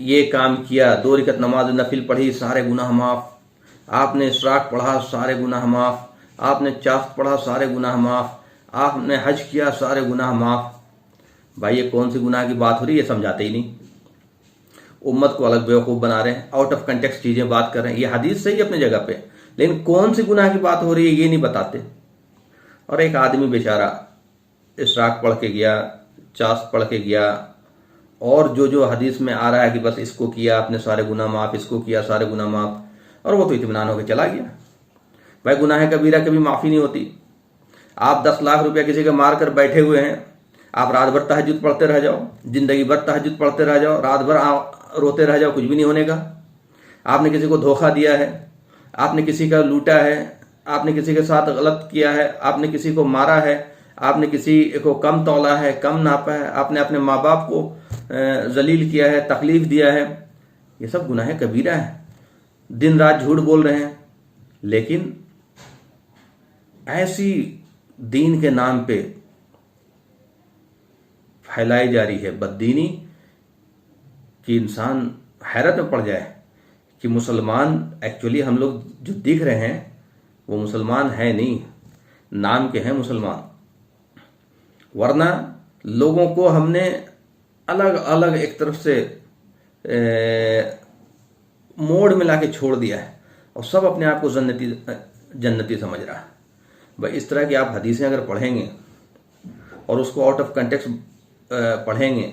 یہ کام کیا، 2 رکعت نماز نفل پڑھی، سارے گناہ معاف، آپ نے اشراق پڑھا، سارے گناہ معاف، آپ نے چاشت پڑھا، سارے گناہ معاف، آپ نے حج کیا، سارے گناہ معاف۔ بھائی یہ کون سی گناہ کی بات ہو رہی ہے؟ یہ سمجھاتے ہی نہیں، امت کو الگ بیوقوف بنا رہے ہیں، آؤٹ آف کنٹیکسٹ چیزیں بات کر رہے ہیں۔ یہ حدیث صحیح ہے اپنی جگہ پہ، لیکن کون سی گناہ کی بات ہو رہی ہے یہ نہیں بتاتے۔ اور ایک آدمی بیچارہ اشراق پڑھ کے گیا، چاشت پڑھ کے گیا، اور جو حدیث میں آ رہا ہے کہ بس اس کو کیا آپ نے سارے گناہ معاف، اس کو کیا سارے گناہ معاف، اور وہ تو اطمینان ہو کے چلا گیا۔ بھائی گناہ کبیرہ کبھی معافی نہیں ہوتی۔ آپ 10 لاکھ روپیہ کسی کا مار کر بیٹھے ہوئے ہیں، آپ رات بھر تہجد پڑھتے رہ جاؤ، زندگی بھر تہجد پڑھتے رہ جاؤ، رات بھر روتے رہ جاؤ، کچھ بھی نہیں ہونے کا۔ آپ نے کسی کو دھوکہ دیا ہے، آپ نے کسی کا لوٹا ہے، آپ نے کسی کے ساتھ غلط کیا ہے، آپ نے کسی کو مارا ہے، آپ نے کسی کو کم تولا ہے، کم ناپا ہے، آپ نے اپنے ماں باپ کو ذلیل کیا ہے، تکلیف دیا ہے، یہ سب گناہ کبیرہ ہے۔ دن رات جھوٹ بول رہے ہیں، لیکن ایسی دین کے نام پہ پھیلائی جا رہی ہے بددینی کہ انسان حیرت میں پڑ جائے کہ مسلمان ایکچولی ہم لوگ جو دیکھ رہے ہیں وہ مسلمان ہے نہیں، نام کے ہیں مسلمان، ورنہ لوگوں کو ہم نے الگ الگ ایک طرف سے موڑ میں لا کے چھوڑ دیا ہے، اور سب اپنے آپ کو جنتی سمجھ رہا ہے۔ بھائی اس طرح کی آپ حدیثیں اگر پڑھیں گے اور اس کو آؤٹ آف کنٹیکسٹ پڑھیں گے،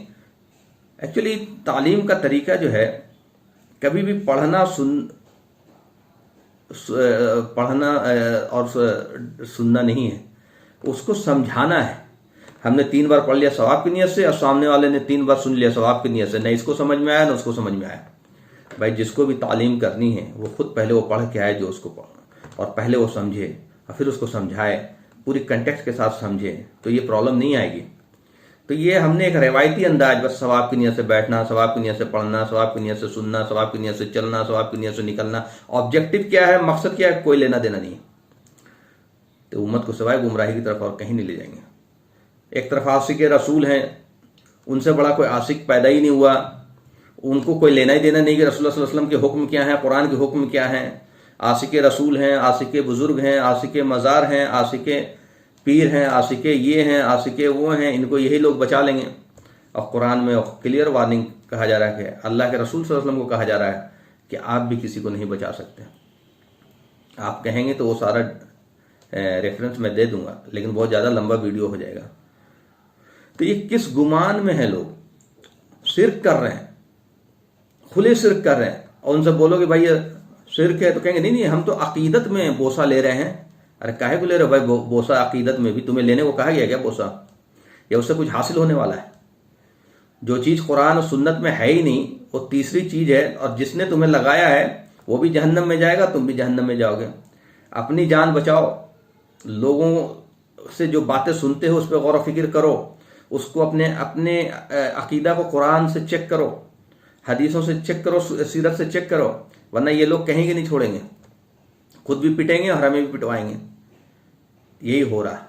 ایکچولی تعلیم کا طریقہ جو ہے کبھی بھی پڑھنا اور سننا نہیں ہے، اس کو سمجھانا ہے۔ ہم نے 3 بار پڑھ لیا ثواب کی نیت سے، اور سامنے والے نے 3 بار سن لیا ثواب کی نیت سے، نہ اس کو سمجھ میں آیا نہ اس کو سمجھ میں آیا۔ بھائی جس کو بھی تعلیم کرنی ہے وہ خود پہلے وہ پڑھ کے آئے جو اس کو پڑھنا، اور پہلے وہ سمجھے اور پھر اس کو سمجھائے، پوری کنٹیکسٹ کے ساتھ سمجھے، تو یہ پرابلم نہیں آئے گی۔ تو یہ ہم نے ایک روایتی انداز، بس ثواب کی نیت سے بیٹھنا، ثواب کی نیت سے پڑھنا، ثواب کی نیت سے سننا، ثواب کی نیت سے چلنا، ثواب کی نیت سے نکلنا، آبجیکٹو کیا ہے، مقصد کیا ہے، کوئی لینا دینا نہیں، تو امت کو سوائے گمراہی کی طرف اور کہیں نہیں لے جائیں گے۔ ایک طرف عاشق رسول ہیں، ان سے بڑا کوئی عاشق پیدا ہی نہیں ہوا، ان کو کوئی لینا ہی دینا نہیں کہ رسول اللہ صلی اللہ علیہ وسلم کے حکم کیا ہیں، قرآن کے حکم کیا ہیں۔ عاشق رسول ہیں، عاشق بزرگ ہیں، عاشق مزار ہیں، عاشق پیر ہیں، عاشق یہ ہیں، عاشق وہ ہیں، ان کو یہی لوگ بچا لیں گے۔ اور قرآن میں کلیئر وارننگ کہا جا رہا ہے کہ اللہ کے رسول صلی اللہ علیہ وسلم کو کہا جا رہا ہے کہ آپ بھی کسی کو نہیں بچا سکتے۔ آپ کہیں گے تو وہ سارا ریفرنس میں دے دوں گا، لیکن بہت زیادہ لمبا ویڈیو ہو جائے گا۔ تو یہ کس گمان میں ہے، لوگ شرک کر رہے ہیں، کھلے شرک کر رہے ہیں، اور ان سے بولو کہ بھائی یہ شرک ہے تو کہیں گے نہیں ہم تو عقیدت میں بوسہ لے رہے ہیں۔ ارے کاہے کو لے رہے ہو بھائی بوسہ؟ عقیدت میں بھی تمہیں لینے کو کہا گیا کیا بوسہ؟ یا اس سے کچھ حاصل ہونے والا ہے؟ جو چیز قرآن و سنت میں ہے ہی نہیں وہ تیسری چیز ہے، اور جس نے تمہیں لگایا ہے وہ بھی جہنم میں جائے گا، تم بھی جہنم میں جاؤ گے۔ اپنی جان بچاؤ، لوگوں سے جو باتیں سنتے ہو اس پہ غور و فکر کرو، اس کو اپنے عقیدہ کو قرآن سے چیک کرو، حدیثوں سے چیک کرو، سیرت سے چیک کرو، ورنہ یہ لوگ کہیں گے نہیں چھوڑیں گے، خود بھی پٹیں گے اور ہمیں بھی پٹوائیں گے۔ یہی ہو رہا ہے۔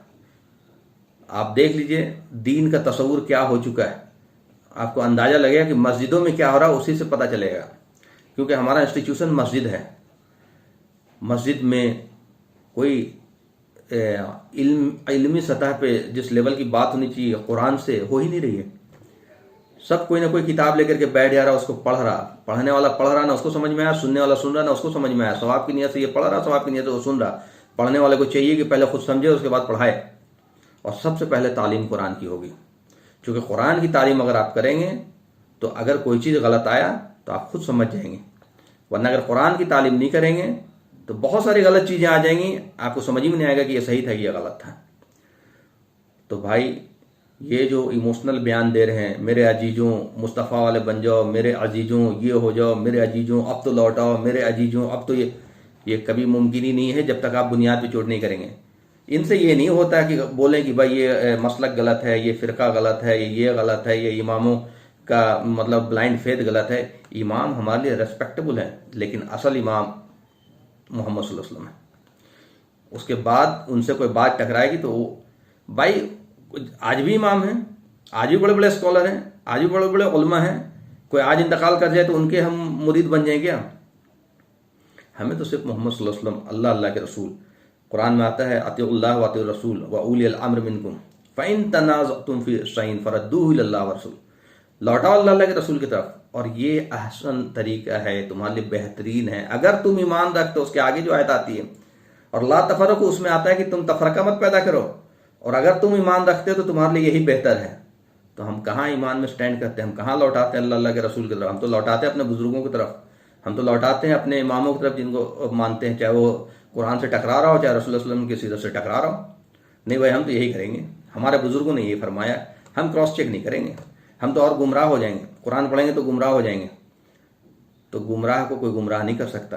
آپ دیکھ لیجئے دین کا تصور کیا ہو چکا ہے، آپ کو اندازہ لگے گا کہ مسجدوں میں کیا ہو رہا ہے، اسی سے پتہ چلے گا، کیونکہ ہمارا انسٹیٹیوشن مسجد ہے۔ مسجد میں کوئی علمی سطح پہ جس لیول کی بات ہونی چاہیے قرآن سے ہو ہی نہیں رہی ہے۔ سب کوئی نہ کوئی کتاب لے کر کے بیٹھ جا رہا، اس کو پڑھ رہا، پڑھنے والا پڑھ رہا نہ اس کو سمجھ میں آیا، سننے والا سن رہا نہ اس کو سمجھ میں آیا، ثواب کی نیت سے یہ پڑھ رہا، ثواب کی نیت سے وہ سن رہا۔ پڑھنے والے کو چاہیے کہ پہلے خود سمجھے اس کے بعد پڑھائے، اور سب سے پہلے تعلیم قرآن کی ہوگی، کیونکہ قرآن کی تعلیم اگر آپ کریں گے تو اگر کوئی چیز غلط آیا تو آپ خود سمجھ جائیں گے، ورنہ اگر قرآن کی تعلیم نہیں کریں گے تو بہت ساری غلط چیزیں آ جائیں گی، آپ کو سمجھ میں نہیں آئے گا کہ یہ صحیح تھا یہ غلط تھا۔ تو بھائی یہ جو ایموشنل بیان دے رہے ہیں، میرے عزیزوں مصطفیٰ والے بن جاؤ، میرے عزیزوں یہ ہو جاؤ، میرے عزیزوں اب تو لوٹاؤ، میرے عزیزوں اب تو یہ کبھی ممکن ہی نہیں ہے جب تک آپ بنیاد پہ چوٹ نہیں کریں گے۔ ان سے یہ نہیں ہوتا کہ بولیں کہ بھائی یہ مسلک غلط ہے، یہ فرقہ غلط ہے، یہ غلط ہے، یہ اماموں کا مطلب بلائنڈ فیتھ غلط ہے۔ امام ہمارے لیے ریسپیکٹیبل ہے، لیکن اصل امام محمد صلی اللہ علیہ وسلم ہے۔ اس کے بعد ان سے کوئی بات ٹکرائے گی تو وہ بھائی آج بھی امام ہیں، آج بھی بڑے بڑے اسکالر ہیں، آج بھی بڑے بڑے علماء ہیں، کوئی آج انتقال کر جائے تو ان کے ہم مرید بن جائیں کیا؟ ہمیں تو صرف محمد صلی اللہ علیہ وسلم، اللہ اللہ کے رسول، قرآن میں آتا ہے اطیعوا اللہ و اطیعوا الرسول و اولی الامر منکم فإن تنازعتم فی شیء فردوہ الی اللہ والرسول، لوٹاؤ اللہ اللہ کے رسول کی طرف، اور یہ احسن طریقہ ہے، تمہارے لیے بہترین ہے اگر تم ایمان رکھتے ہو۔ اس کے آگے جو آیت آتی ہے اور لا تفرقوا، اس میں آتا ہے کہ تم تفرقہ مت پیدا کرو، اور اگر تم ایمان رکھتے ہو تو تمہارے لیے یہی بہتر ہے۔ تو ہم کہاں ایمان میں سٹینڈ کرتے ہیں؟ ہم کہاں لوٹاتے ہیں اللہ اللہ کے رسول کی طرف؟ ہم تو لوٹاتے ہیں اپنے بزرگوں کی طرف، ہم تو لوٹاتے ہیں اپنے اماموں کی طرف جن کو مانتے ہیں، چاہے وہ قرآن سے ٹکرا رہا ہو چاہے رسول اللہ علیہ وسلم کی سیرت سے ٹکرا رہا ہو۔ نہیں بھائی، ہم تو یہی کریں گے، ہمارے بزرگوں نے یہ فرمایا، ہم کراس چیک نہیں کریں گے، ہم تو اور گمراہ ہو جائیں گے، قرآن پڑھیں گے تو گمراہ ہو جائیں گے۔ تو گمراہ کو کوئی گمراہ نہیں کر سکتا،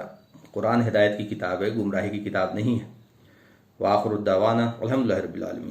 قرآن ہدایت کی کتاب ہے، گمراہی کی کتاب نہیں ہے۔ وآخر الدعوانا الحمدللہ رب العالمین۔